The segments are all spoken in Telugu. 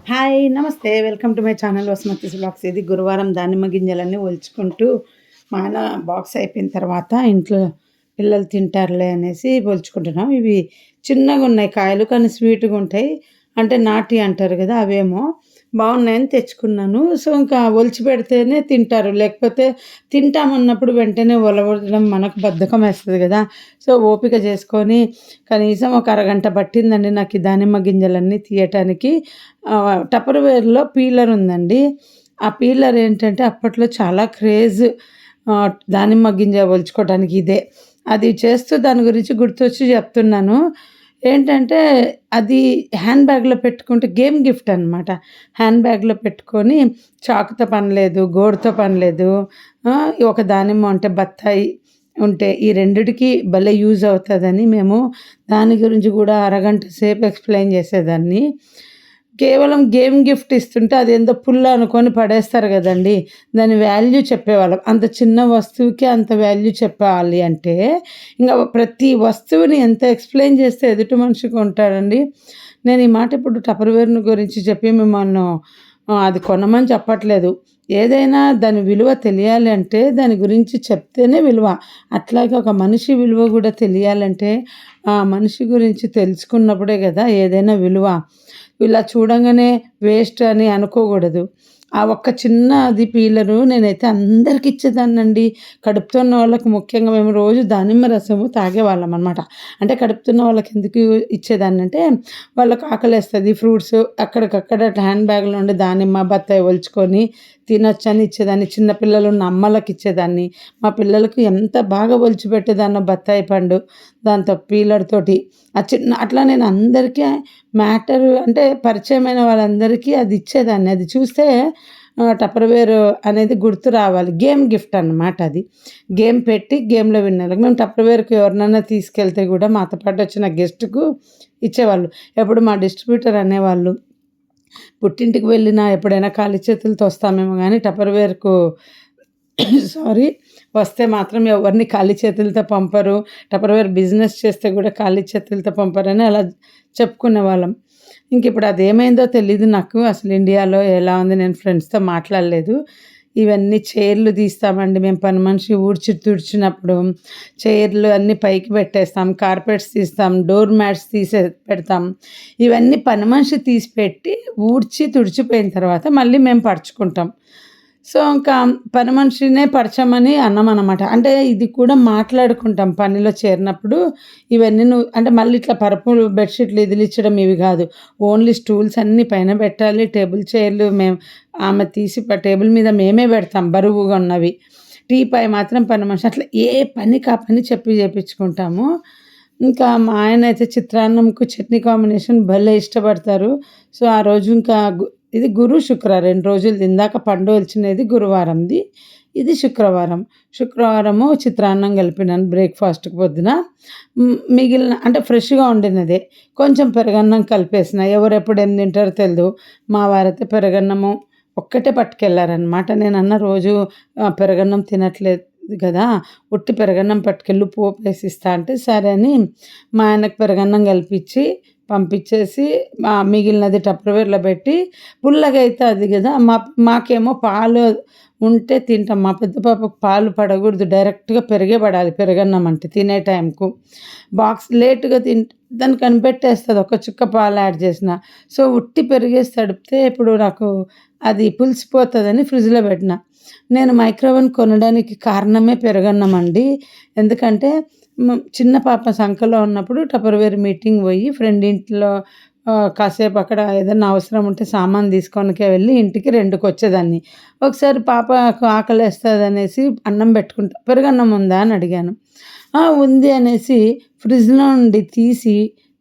హాయ్! నమస్తే. Welcome to my channel Vasumathi's vlogs. ఇది గురువారం దానిమ్మ గింజలన్నీ ఒలుచుకుంటూ మా ఆయన బాక్స్ అయిపోయిన తర్వాత ఇంట్లో పిల్లలు తింటారులే అనేసి ఒలుచుకుంటున్నాం. ఇవి చిన్నగున్నాయి కాయలు, కానీ స్వీట్‌గుంటాయి. అంటే నాటి అంటారు గదా! అవేమో బాగున్నాయని తెచ్చుకున్నాను. సో, ఇంకా ఒలిచి పెడితేనే తింటారు. లేకపోతే తింటామన్నప్పుడు వెంటనే ఒలవడం మనకు బద్ధకమేస్తది గదా! సో, ఓపిక చేసుకొని కనీసం ఒక అరగంట పట్టిందండి నాకు ఈ దానిమ్మ గింజలన్నీ తీయటానికి. టపర్‌వేర్‌లో పీలర్ ఉందండి. ఆ పీలర్ ఏంటంటే అప్పట్లో చాలా క్రేజ్. దానిమ్మ గింజ ఒలుచుకోవడానికి ఇదే. అది చేస్తూ దాని గురించి గుర్తొచ్చి చెప్తున్నాను. ఏంటంటే అది హ్యాండ్ బ్యాగ్‌లో పెట్టుకుంటే గేమ్ గిఫ్ట్ అనమాట. హ్యాండ్ బ్యాగ్‌లో పెట్టుకొని చాకుతో పని లేదు, గోరుతో పని లేదు. ఒక దానిమ్మ ఉంటే బత్తాయి ఉంటే ఈ రెండిటికి భలే యూజ్ అవుతదని మేము దాని గురించి గూడా అరగంట సేపు ఎక్స్‌ప్లెయిన్ చేసేదాన్ని. కేవలం గేమ్ గిఫ్ట్ ఇస్తుంటే అదేందో పుల్ల అనుకోని పడేస్తారు గదండీ! దాని వాల్యూ చెప్పేవాళ్ళం. అంత చిన్న వస్తువుకి అంత వాల్యూ చెప్పాలి అంటే, ఇంగ ప్రతి వస్తువుని ఎంత ఎక్స్‌ప్లెయిన్ చేస్తే ఎదుటి మనిషి కొంటాడండి. నేను ఈ మాట ఇప్పుడు టపర్‌వేర్‌ని గురించి చెప్పి మిమ్మల్ని అది కొనమని చెప్పట్లేదు. ఏదైనా దాని విలువ తెలియాలి అంటే దాని గురించి చెప్తేనే విలువ. అట్లాగే ఒక మనిషి విలువ గూడా తెలియాలంటే, ఆ మనిషి గురించి తెలుసుకున్నప్పుడే గదా ఏదైనా విలువ. ఇలా చూడంగానే వేస్ట్ అని అనుకోకూడదు. ఆ ఒక్క చిన్నది పీలరు నేనైతే అందరికి ఇచ్చేదాన్నండి. కడుపుతో ఉన్న వాళ్ళకి ముఖ్యంగా మేము రోజు దానిమ్మ రసము తాగేవాళ్ళమనమాట. అంటే కడుపుతున్న వాళ్ళకి ఎందుకు ఇచ్చేదాన్నంటే, వాళ్ళకి ఆకలేస్తది ఫ్రూట్స్ అక్కడికక్కడ హ్యాండ్ బ్యాగ్‌లో నుండి దానిమ్మ, బత్తాయి ఒలుచుకొని తినొచ్చని ఇచ్చేదాన్ని. చిన్న పిల్లలున్న అమ్మలకి ఇచ్చేదాన్ని. మా పిల్లలకి ఎంత బాగా ఒలిచిపెట్టేదాన్నో బత్తాయి పండు, దాంతో పీలర్ తోటి. అట్లా నేను అందరికీ అంటే పరిచయమైన వాళ్ళందరికీ అది ఇచ్చేదాన్ని. అది చూస్తే టపర్‌వేర్ అనేది గుర్తు రావాలి. గేమ్ గిఫ్ట్ అన్నమాట అది. గేమ్ పెట్టి గేమ్‌లో విన్ అయ్యేలాగా. మేము టపర్‌వేర్‌కి ఎవరినైనా తీసుకెళ్తే గూడా మాతో పాటు వచ్చిన గెస్ట్‌కు ఇచ్చేవాళ్ళు. ఎప్పుడు మా డిస్ట్రిబ్యూటర్ అనేవాళ్ళు, పుట్టింటికి వెళ్ళినా ఎప్పుడైనా ఖాళీ చేతులతో వస్తామేమో గానీ టపర్‌వేర్‌కు సారీ వస్తే మాత్రం ఎవరిని ఖాళీ చేతులతో పంపరు. టపర్‌వేర్ బిజినెస్ చేస్తే గూడా ఖాళీ చేతులతో పంపరని అలా చెప్పుకునేవాళ్ళం. ఇంకిప్పుడు అదేమైందో తెలీదు నాకు. అసలు ఇండియాలో ఎలా ఉంది, నేను ఫ్రెండ్స్‌తో మాట్లాడలేదు. ఇవన్నీ చైర్లు తీస్తామండి మేము, పని మనిషి ఊడ్చి తుడిచినప్పుడు చైర్లు అన్నీ పైకి పెట్టేస్తాం. కార్పెట్స్ తీస్తాం. డోర్ మ్యాట్స్ పెడతాం. ఇవన్నీ పని మనిషి తీసి పెట్టి ఊడ్చి తుడిచిపోయిన తర్వాత మళ్ళీ మేము పరుచుకుంటాం. సో, ఇంకా పని మనిషినే పరచమని అన్నామనమాట. అంటే ఇది కూడా మాట్లాడుకుంటాం పనిలో చేరినప్పుడు. ఇవన్నీ అంటే మళ్ళీ ఇట్లా పరుపులు, బెడ్‌షీట్లు ఇదిలిచ్చడం ఇవి గాదు. ఓన్లీ స్టూల్స్ అన్నీ పైన పెట్టాలి. టేబుల్ చైర్లు ఆమె తీసి టేబుల్ మీద మేమే పెడతాం బరువుగా ఉన్నవి. టీపాయ్ మాత్రం పని మనిషి. అట్లా ఏ పనికి ఆ పని చెప్పి చేపించుకుంటాము. ఇంకా మా ఆయనైతే చిత్రాన్నంకు చట్నీ కాంబినేషన్ భలే ఇష్టపడతారు. సో, ఆ రోజు ఇంకా ఇది గురు, శుక్ర 2 రోజులది. ఇందాక పండు ఒలిచినది గురువారంది. ఇది శుక్రవారం. శుక్రవారము చిత్రాన్నం కలిపినాను బ్రేక్‌ఫాస్ట్‌కి పొద్దున. మిగిలిన అంటే ఫ్రెష్‌గా వండినదే. కొంచెం పెరుగన్నం కలిపేసిన. ఎవరెప్పుడు ఏం తింటారో తెలీదు. మా వారైతే పెరుగన్నము ఒక్కటే పట్టుకెళ్లారనమాట. నేనన్నా రోజు పెరుగన్నం తినట్లేదు గదా! ఉట్టి పెరుగన్నం పట్టుకెళ్ళు పోపేసిస్తా అంటే, సరే అని మా ఆయనకు పెరుగన్నం కలిపిచ్చి పంపించేసి మిగిలినది టప్పర్‌వేర్‌లో పెట్టి, పుల్లగా అయితది గదా! మాకేమో పాలు ఉంటే తింటాం. మా పెద్ద పాపకు పాలు పడకూడదు. డైరెక్ట్‌గా పెరుగే పడాలి పెరుగన్నం అంటే తినే టైంకు. బాక్స్ లేట్‌గా దానికి కనిపెట్టేస్తది ఒక చుక్క పాలు యాడ్ చేసినా. సో, ఉట్టి పెరుగేసి తడిపితే ఇప్పుడు నాకు అది పులిసిపోతదని ఫ్రిడ్జ్‌లో పెట్టినా. నేను మైక్రోవేవ్ కొనడానికి కారణమే పెరుగన్నం అండి. ఎందుకంటే చిన్న పాప సంకలో ఉన్నప్పుడు టపర్‌వేర్ మీటింగ్ పోయి ఫ్రెండ్ ఇంట్లో కాసేపు అక్కడ ఏదన్నా అవసరం ఉంటే సామాను తీసుకోనికే వెళ్ళి ఇంటికి 2:00కొచ్చేదాన్ని. ఒకసారి పాపకు ఆకలేస్తదనేసి అన్నం పెట్టుకుంటా, పెరుగన్నం ఉందా అని అడిగాను. ఉంది అనేసి ఫ్రిడ్జ్‌లో నుండి తీసి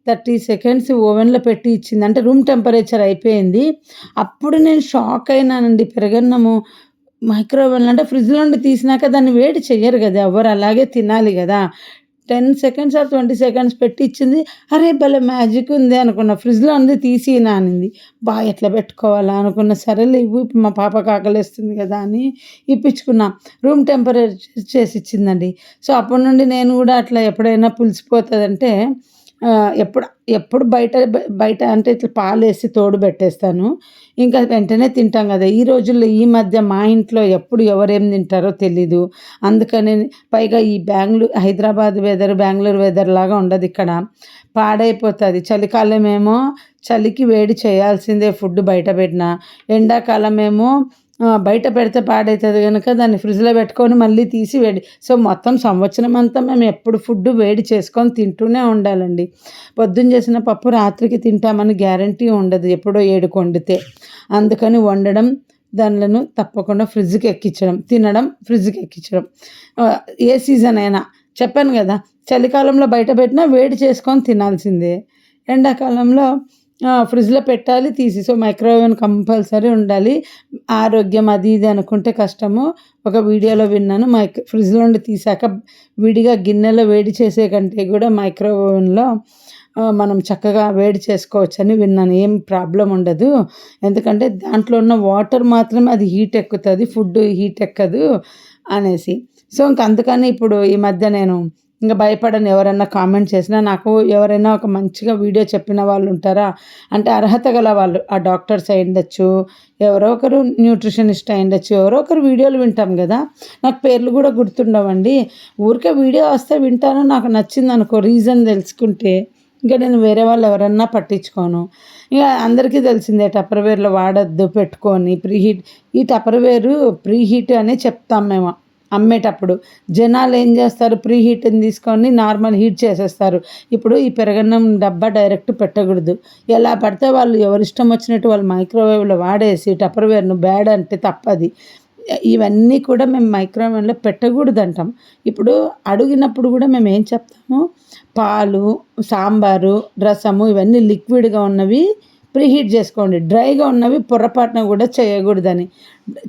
30 సెకండ్స్ ఓవెన్‌లో పెట్టి ఇచ్చింది. అంటే రూమ్ టెంపరేచర్ అయిపోయింది. అప్పుడు నేను షాక్ అయినానండి. పెరుగన్నము మైక్రోవేవ్‌లో అంటే ఫ్రిడ్జ్‌లో నుండి తీసినాక దాన్ని వేడి చెయ్యరు గదా! ఎవ్వరు, అలాగే తినాలి గదా! 10 సెకండ్స్ ఆర్ 20 సెకండ్స్ పెట్టి ఇచ్చింది. అరే! భలే మ్యాజిక్ ఉంది అనుకున్నా. ఫ్రిడ్జ్‌లో ఉంది తీసినా అనింది. ఎట్లా పెట్టుకోవాలా అనుకున్నా. సరేలే ఇవ్వు, మా పాపకి ఆకలేస్తుంది గదా అని ఇప్పించుకున్నా. రూమ్ టెంపరేచర్ చేసి ఇచ్చిందండి. సో, అప్పటి నుండి నేను గూడా అట్లా ఎప్పుడైనా పులిసిపోతదంటే ఎప్పుడు ఎప్పుడు బయట అంటే ఇట్లా పాలేసి తోడు పెట్టేస్తాను. ఇంకా వెంటనే తింటాం గదా! ఈ రోజుల్లో ఈ మధ్య మా ఇంట్లో ఎప్పుడు ఎవరేం తింటారో తెలీదు. అందుకని పైగా ఈ హైదరాబాద్ వెదర్, బెంగుళూరు వెదర్ లాగా ఉండదిక్కడ. పాడైపోతది. చలికాలమేమో చలికి వేడి చేయాల్సిందే ఫుడ్ బయట పెట్టినా. ఎండాకాలమేమో బయట పెడితే పాడైతది గనుక దాన్ని ఫ్రిడ్జ్‌లో పెట్టుకొని మళ్ళీ తీసి సో, మొత్తం సంవత్సరం అంతా మేము ఎప్పుడు ఫుడ్ వేడి చేసుకొని తింటూనే ఉండాలండి. పొద్దున చేసిన పప్పు రాత్రికి తింటామని గ్యారంటీ ఉండదు. ఎప్పుడో 7కి వండితే. అందుకని వండడం, దాన్లను తప్పకుండా ఫ్రిడ్జ్‌కి ఎక్కించడం, తినడం, ఫ్రిడ్జ్‌కి ఎక్కించడం. ఏ సీజన్ అయినా చెప్పాను గదా! చలికాలంలో బయట పెట్టినా వేడి చేసుకొని తినాల్సిందే. ఎండాకాలంలో ఫ్రిడ్జ్‌లో పెట్టాలి తీసి. సో, మైక్రోవేవ్ కంపల్సరీ ఉండాలి. ఆరోగ్యం అది ఇది అనుకుంటే కష్టము. ఒక వీడియోలో విన్నాను. ఫ్రిడ్జ్‌లో నుండి తీసాక విడిగా గిన్నెలో వేడి చేసే కంటే కూడా మైక్రోవేవ్‌లో మనం చక్కగా వేడి చేసుకోవచ్చని విన్నాను. ఏం ప్రాబ్లమ్ ఉండదు. ఎందుకంటే దాంట్లో ఉన్న వాటర్ మాత్రమే అది హీట్ ఎక్కుతది. ఫుడ్ హీట్ ఎక్కదు అనేసి. సో, అందుకని ఇప్పుడు ఈ మధ్య నేను ఇంక భయపడను. ఎవరన్నా కామెంట్ చేసినా, నాకు ఎవరైనా ఒక మంచిగా వీడియో చెప్పిన వాళ్ళు ఉంటారా, అంటే అర్హత గల వాళ్ళు, ఆ డాక్టర్స్ అయ్యుండొచ్చు, ఎవరో ఒకరు న్యూట్రిషనిస్ట్ అయ్యుండొచ్చు, ఎవరో ఒకరు వీడియోలు వింటాం గదా! నాకు పేర్లు గూడా గుర్తుండవండి. ఊరికే వీడియో వస్తే వింటాను. నాకు నచ్చిందనుకో రీజన్ తెలుసుకుంటే, ఇంక నేను వేరే వాళ్ళు ఎవరన్నా పట్టించుకోను. ఇక అందరికీ తెలిసిందే టప్పర్‌వేర్‌లో వాడొద్దు పెట్టుకొని ఈ టప్పర్‌వేరు ప్రీహీట్ అనే చెప్తాం మేము అమ్మేటప్పుడు. జనాలేం జేస్తారు, ప్రీహీట్‌ని తీసుకొని నార్మల్ హీట్ చేసేస్తారు. ఇప్పుడు ఈ పెరుగన్నం డబ్బా డైరెక్ట్ పెట్టకూడదు. ఎలా పడితే వాళ్ళు ఎవరిష్టం వచ్చినట్టు వాళ్ళు మైక్రోవేవ్‌లో వాడేసి టప్పర్‌వేర్‌ను బ్యాడ్ అంటే తప్పది. ఇవన్నీ కూడా మేము మైక్రోవేవ్‌లో పెట్టకూడదంటాం. ఇప్పుడు అడిగినప్పుడు గూడా మేమేం చెప్తాము, పాలు, సాంబారు, రసము ఇవన్నీ లిక్విడ్‌గా ఉన్నవి ప్రీహీట్ చేసుకోండి. డ్రైగా ఉన్నవి పొరపాటున గూడా చేయకూడదని.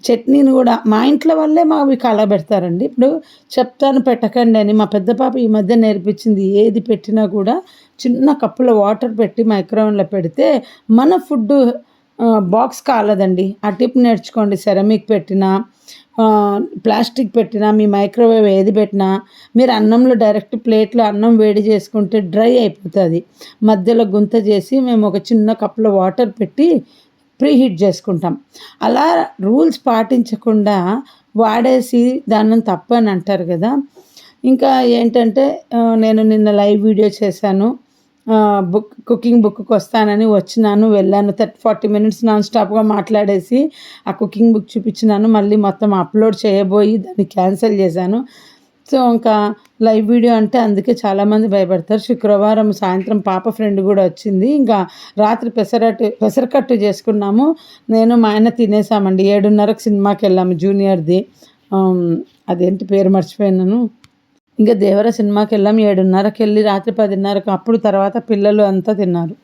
చట్నీని గూడా మా ఇంట్లో వాళ్ళే మావి కలబెడతారండి. ఇప్పుడు చెప్తాను పెట్టకండి అని. మా పెద్ద పాప ఈ మధ్య నేర్పించింది. ఏది పెట్టినా కూడా చిన్న కప్పులో వాటర్ పెట్టి మైక్రోవేవ్‌లో పెడితే మన ఫుడ్డు బాక్స్ కాలదండి. ఆ టిప్ నేర్చుకోండి. సెరామిక్ పెట్టినా, ప్లాస్టిక్ పెట్టినా, మీ మైక్రోవేవ్ ఏది పెట్టినా, మీరు అన్నంలో డైరెక్ట్ ప్లేట్‌లో అన్నం వేడి చేసుకుంటే డ్రై అయిపోతది. మధ్యలో గుంత చేసి మేము ఒక చిన్న కప్‌లో వాటర్ పెట్టి ప్రీహీట్ చేసుకుంటాం. అలా రూల్స్ పాటించకుండా వాడేసి దాన్ని తప్పని అంటారు గదా! ఇంకా ఏంటంటే నేను నిన్న లైవ్ వీడియో చేశాను. కుకింగ్ బుక్‌కొస్తానని వచ్చినాను, వెళ్ళాను. 40 మినిట్స్ నాన్ స్టాప్‌గా మాట్లాడేసి ఆ కుకింగ్ బుక్ చూపించినాను. మళ్ళీ మొత్తం అప్‌లోడ్ చేయబోయి దాన్ని క్యాన్సిల్ చేశాను. సో, ఇంకా లైవ్ వీడియో అంటే అందుకే చాలామంది భయపడతారు. శుక్రవారం సాయంత్రం పాప ఫ్రెండ్ గూడా వచ్చింది. ఇంకా రాత్రి పెసరకట్టు చేసుకున్నాము. నేను మా ఆయన తినేసామండి. 7:30కి సినిమాకెళ్ళాము జూనియర్‌ది. అదేంటి పేరు మర్చిపోయినాను. ఇంక 'దేవర' సినిమాకెళ్ళాం. 7:30కెళ్ళి రాత్రి 10:30కి అప్పుడు తర్వాత పిల్లలు అంతా తిన్నారు.